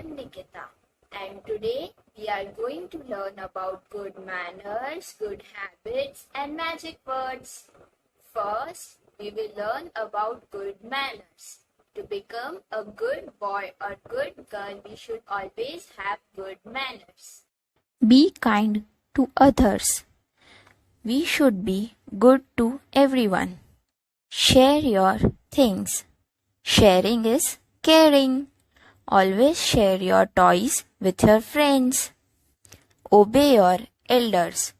am Nikita, and today we are going to learn about good manners, good habits, and magic words. First, we will learn about good manners. To become a good boy or good girl, we should always have good manners. Be kind to others. We should be good to everyone. Share your things. Sharing is caring. Always share your toys with your friends. Obey your elders.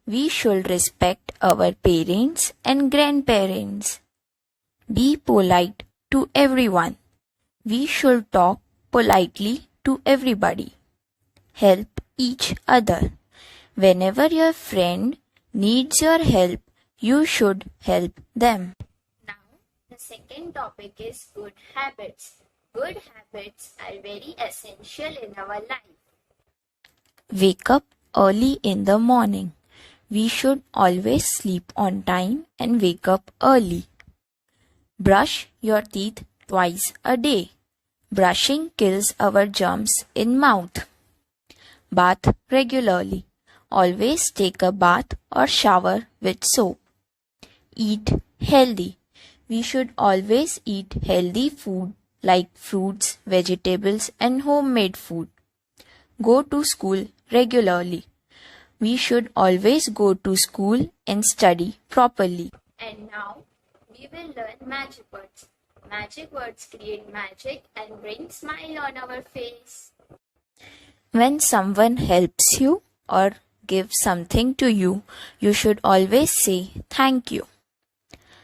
We should respect our parents and grandparents. Be polite to everyone. We should talk politely to everybody. Help each other. Whenever your friend needs your help, you should help them. Now, the second topic is good habits. Good habits are very essential in our life. Wake up early in the morning. We should always sleep on time and wake up early. Brush your teeth twice a day. Brushing kills our germs in mouth. Bath regularly. Always take a bath or shower with soap. Eat healthy. We should always eat healthy food like fruits, vegetables, and homemade food. Go to school regularly. We should always go to school and study properly. And now, we will learn magic words. Magic words create magic and bring smile on our face. When someone helps you or gives something to you, you should always say thank you.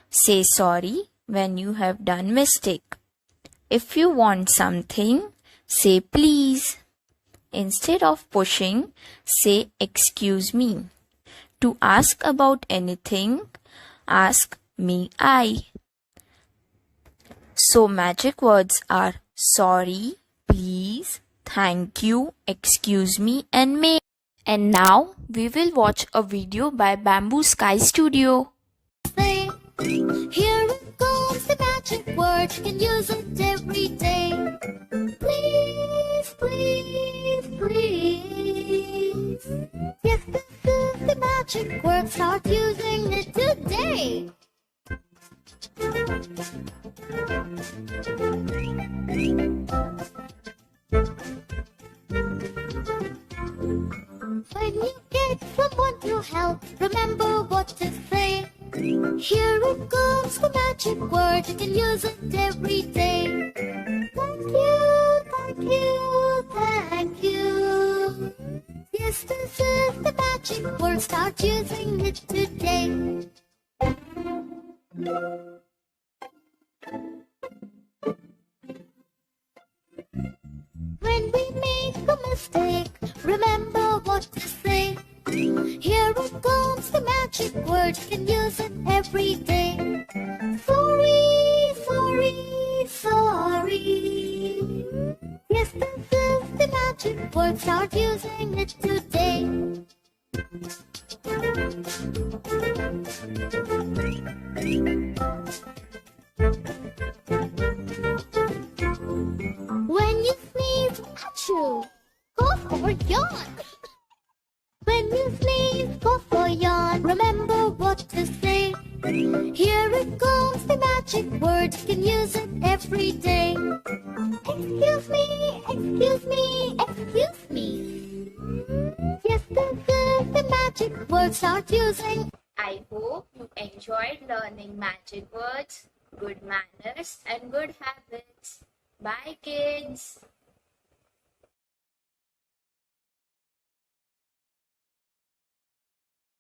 Say sorry when you have done mistake. If you want something, say please. Instead of pushing, say excuse me. To ask about anything, ask may I. So magic words are sorry, please, thank you, excuse me, and may. And now we will watch a video by Bamboo Sky Studio. Here it goes, the magic word, you can use it every day. Please, please, please. Yes, this is the magic word, start using it today. When you get someone to help, remember what to say. Here it goes, the magic word, you can use it every day. Thank you, thank you, thank you. Yes, this is the magic word, start using it today. When we make a mistake, remember what to say. Here it comes, the magic word, you can use it every day. Sorry, sorry, sorry. Yes, this is the magic word, start using it today. When you sneeze, achoo, cough or yawn. When you sneeze, cough or yawn, remember what to say. Here it comes, the magic word, you can use it every day. Excuse me, excuse me, excuse me. Yes, this is the magic word, start using. I hope you enjoyed learning magic words, good manners, and good habits. Bye, kids.